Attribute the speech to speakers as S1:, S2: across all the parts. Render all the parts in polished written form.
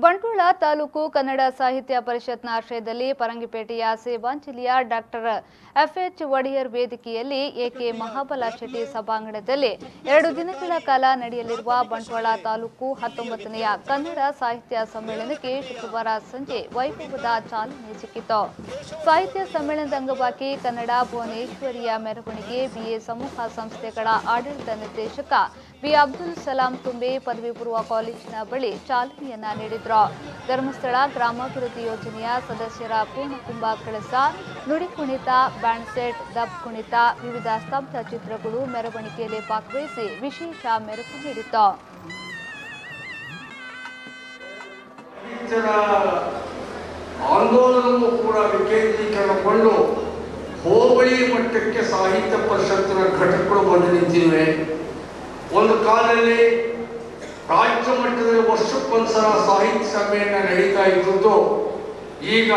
S1: ಬಂಟ್ವಾಳ ತಾಲೂಕು ಕನ್ನಡ ಸಾಹಿತ್ಯ ಪರಿಷತ್ನ ಆಶ್ರಯದಲ್ಲಿ ಪರಂಗಿಪೇಟೆಯ ಸೇವಾಂಜಲಿಯ ಡಾಕ್ಟರ್ ಎಫ್ಎಚ್ ಒಡೆಯರ್ ವೇದಿಕೆಯಲ್ಲಿ ಎಕೆ ಮಹಾಬಲ ಶೆಟ್ಟಿ ಸಭಾಂಗಣದಲ್ಲಿ 2 ದಿನಗಳ ಕಾಲ ನಡೆಯಲಿರುವ ಬಂಟ್ವಾಳ ತಾಲೂಕು 19ನೆಯ ಕನ್ನಡ ಸಾಹಿತ್ಯ ಸಮ್ಮೇಳನಕ್ಕೆ ಶುಕ್ರವಾರ ಸಂಜೆ ವೈಭವದ ಚಾಲನೆ ಸಿಕ್ಕಿತು. ಸಾಹಿತ್ಯ ಸಮ್ಮೇಳನದ ಅಂಗವಾಗಿ ಕನ್ನಡ ಭುವನೇಶ್ವರಿಯ ಮೆರವಣಿಗೆ ಬಿಎ ಸಮೂಹ ಸಂಸ್ಥೆಗಳ ಆಡಳಿತ ನಿರ್ದೇಶಕ ಬಿ ಅಬ್ದುಲ್ ಸಲಾಂ ತುಂಬೆ ಪದವಿ ಪೂರ್ವ ಕಾಲೇಜಿನ ಬಳಿ ಚಾಲನೆಯನ್ನ ನೀಡಿದ್ರು. ಧರ್ಮಸ್ಥಳ ಗ್ರಾಮಾಭಿವೃದ್ಧಿ ಯೋಜನೆಯ ಸದಸ್ಯರ ಪೂರ್ಣಕುಂಭ ಕಳಸ, ನುಡಿ ಕುಣಿತ, ಬ್ಯಾಂಡ್ ಸೆಟ್, ದಬ್ ಕುಣಿತ, ವಿವಿಧ ಸ್ತಬ್ಧ ಚಿತ್ರಗಳು ಮೆರವಣಿಗೆಯಲ್ಲಿ ಭಾಗವಹಿಸಿ ವಿಶೇಷ ಮೆರುಗು ನೀಡಿತು.
S2: ಆಂದೋಲನವೂ ಕೂಡ ವಿಕೇಂದ್ರೀಕರಣಗೊಂಡು ಹೋಬಳಿ ಮಟ್ಟಕ್ಕೆ ಸಾಹಿತ್ಯ ಪರಿಷತ್ತಿನ ಘಟಕಗಳು ಬಂದು ನಿಂತಿವೆ. ಒಂದು ಕಾಲದಲ್ಲಿ ರಾಜ್ಯ ಮಟ್ಟದಲ್ಲಿ ವರ್ಷಕ್ಕೊಂದ್ಸಲ ಸಾಹಿತ್ಯ ಸಮ್ಮೇಳನ ನಡೀತಾ ಇದ್ದದ್ದು ಈಗ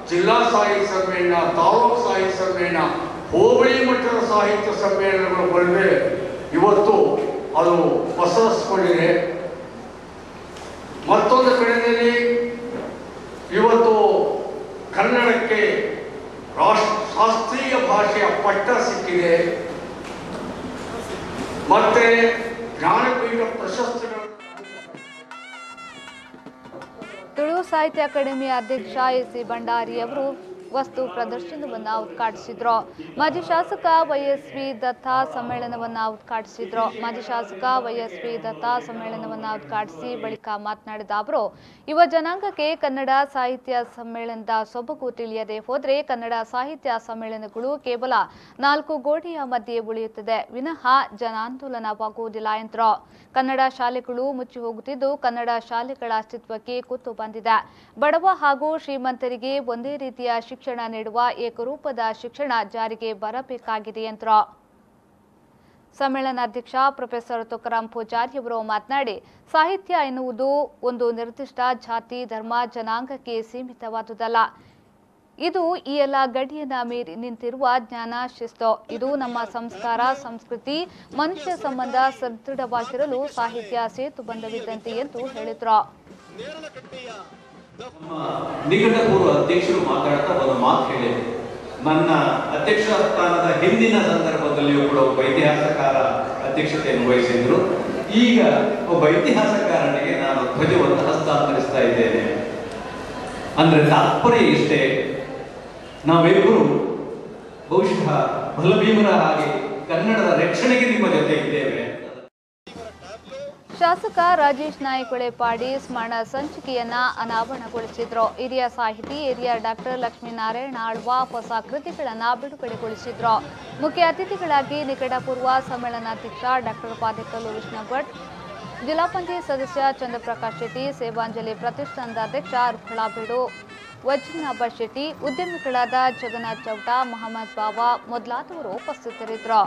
S2: ಜಿಲ್ಲಾ ಸಾಹಿತ್ಯ ಸಮ್ಮೇಳನ, ತಾಲೂಕು ಸಾಹಿತ್ಯ ಸಮ್ಮೇಳನ, ಹೋಬಳಿ ಮಟ್ಟದ ಸಾಹಿತ್ಯ ಸಮ್ಮೇಳನಗಳು ಬಂದರೆ ಇವತ್ತು ಅದು ಪಸರಿಸಿಕೊಂಡಿದೆ. ಮತ್ತೊಂದು ಕಡೆಯಲ್ಲಿ ಇವತ್ತು ಕನ್ನಡಕ್ಕೆ ಶಾಸ್ತ್ರೀಯ ಭಾಷೆಯ ಪಟ್ಟ ಸಿಕ್ಕಿದೆ. ಮತ್ತೆ ಜ್ಞಾನಪೀಠ ಪ್ರಶಸ್ತಿಗಳು.
S1: ತುಳು ಸಾಹಿತ್ಯ ಅಕಾಡೆಮಿ ಅಧ್ಯಕ್ಷ ಎಸಿ ಭಂಡಾರಿ ಅವರು ವಸ್ತು ಪ್ರದರ್ಶನವನ್ನು ಉದ್ಘಾಟಿಸಿದ್ರು. ಮಾಜಿ ಶಾಸಕ ವೈಎಸ್ವಿ ದತ್ತ ಸಮ್ಮೇಳನವನ್ನು ಉದ್ಘಾಟಿಸಿದ್ರು. ಮಾಜಿ ಶಾಸಕ ವೈಎಸ್ವಿ ದತ್ತ ಸಮ್ಮೇಳನವನ್ನು ಉದ್ಘಾಟಿಸಿ ಬಳಿಕ ಮಾತನಾಡಿದ ಅವರು, ಯುವ ಜನಾಂಗಕ್ಕೆ ಕನ್ನಡ ಸಾಹಿತ್ಯ ಸಮ್ಮೇಳನದ ಸೊಬಗು ತಿಳಿಯದೆ ಹೋದರೆ ಕನ್ನಡ ಸಾಹಿತ್ಯ ಸಮ್ಮೇಳನಗಳು ಕೇವಲ 4 ಗೋಡೆಯ ಮಧ್ಯೆ ಉಳಿಯುತ್ತದೆ ವಿನಃ ಜನಾಂದೋಲನವಾಗುವುದಿಲ್ಲ ಎಂದರು. ಕನ್ನಡ ಶಾಲೆಗಳು ಮುಚ್ಚಿ ಹೋಗುತ್ತಿದ್ದು ಕನ್ನಡ ಶಾಲೆಗಳ ಅಸ್ತಿತ್ವಕ್ಕೆ ಕುತ್ತು ಬಂದಿದೆ. ಬಡವ ಹಾಗೂ ಶ್ರೀಮಂತರಿಗೆ ಒಂದೇ ರೀತಿಯ ಶಿಕ್ಷಣ ನೀಡುವ ಏಕರೂಪದ ಶಿಕ್ಷಣ ಜಾರಿಗೆ ಬರಬೇಕಾಗಿದೆ ಎಂದರು. ಸಮ್ಮೇಳನಾಧ್ಯಕ್ಷ ಪ್ರೊಫೆಸರ್ ತುಕಾರಾಂ ಪೂಜಾರಿ ಅವರು ಮಾತನಾಡಿ, ಸಾಹಿತ್ಯ ಎನ್ನುವುದು ಒಂದು ನಿರ್ದಿಷ್ಟ ಜಾತಿ, ಧರ್ಮ, ಜನಾಂಗಕ್ಕೆ ಸೀಮಿತವಾದುದಲ್ಲ. ಇದು ಈ ಎಲ್ಲ ಗಡಿಯನ್ನ ಮೀರಿ ನಿಂತಿರುವ ಜ್ಞಾನ, ಶಿಸ್ತು. ಇದು ನಮ್ಮ ಸಂಸ್ಕಾರ, ಸಂಸ್ಕೃತಿ, ಮನುಷ್ಯ ಸಂಬಂಧ ಸದೃಢವಾಗಿರಲು ಸಾಹಿತ್ಯ ಸೇತುಬಂಧವಿದ್ದಂತೆ ಎಂದು ಹೇಳಿದರು.
S3: ನಿಕಟಪೂರ್ವ ಅಧ್ಯಕ್ಷರು ಮಾತಾಡ್ತಾ ಒಂದು ಮಾತು ಹೇಳಿದರು. ನನ್ನ ಅಧ್ಯಕ್ಷ ಸ್ಥಾನದ ಹಿಂದಿನ ಸಂದರ್ಭದಲ್ಲಿಯೂ ಕೂಡ ಒಬ್ಬ ಇತಿಹಾಸಕಾರ ಅಧ್ಯಕ್ಷತೆಯನ್ನು ವಹಿಸಿದ್ರು. ಈಗ ಒಬ್ಬ ಇತಿಹಾಸಕಾರನಿಗೆ ನಾನು ಧ್ವಜವನ್ನು ಹಸ್ತಾಂತರಿಸ್ತಾ ಇದ್ದೇನೆ. ಅಂದ್ರೆ ತಾತ್ಪರ್ಯ ಇಷ್ಟೇ, ನಾವಿಬ್ಬರು ಬಹುಶಃ ಬಲಭೀಮರ ಹಾಗೆ ಕನ್ನಡದ ರಕ್ಷಣೆಗೆ ನಿಮ್ಮ ಜೊತೆ ಇದ್ದೇವೆ.
S1: ಶಾಸಕ ರಾಜೇಶ್ ನಾಯ್ಕ ಹೊಳೆಪಾಡಿ ಸ್ಮರಣ ಸಂಚಿಕೆಯನ್ನ ಅನಾವರಣಗೊಳಿಸಿದ್ರು. ಹಿರಿಯ ಸಾಹಿತಿ ಹಿರಿಯ ಡಾಕ್ಟರ್ ಲಕ್ಷ್ಮೀನಾರಾಯಣ ಆಳ್ವ ಹೊಸ ಕೃತಿಗಳನ್ನು ಬಿಡುಗಡೆಗೊಳಿಸಿದ್ರು. ಮುಖ್ಯ ಅತಿಥಿಗಳಾಗಿ ನಿಕಟಪೂರ್ವ ಸಮ್ಮೇಳನಾಧ್ಯಕ್ಷ ಡಾಕ್ಟರ್ ಪಾದೇಕಲ್ಲು ವಿಷ್ಣುಭಟ್, ಜಿಲ್ಲಾ ಪಂಚಾಯತ್ ಸದಸ್ಯ ಚಂದ್ರಪ್ರಕಾಶ್ ಶೆಟ್ಟಿ, ಸೇವಾಂಜಲಿ ಪ್ರತಿಷ್ಠಾನದ ಅಧ್ಯಕ್ಷ ರುಖಳಾಬೇಡು ವಜ್ರನಾಭ ಶೆಟ್ಟಿ, ಉದ್ಯಮಿಗಳಾದ ಜಗನ್ನಾಥ್ ಚೌಟ, ಮೊಹಮ್ಮದ್ ಬಾವಾ ಮೊದಲಾದವರು ಉಪಸ್ಥಿತರಿದ್ದರು.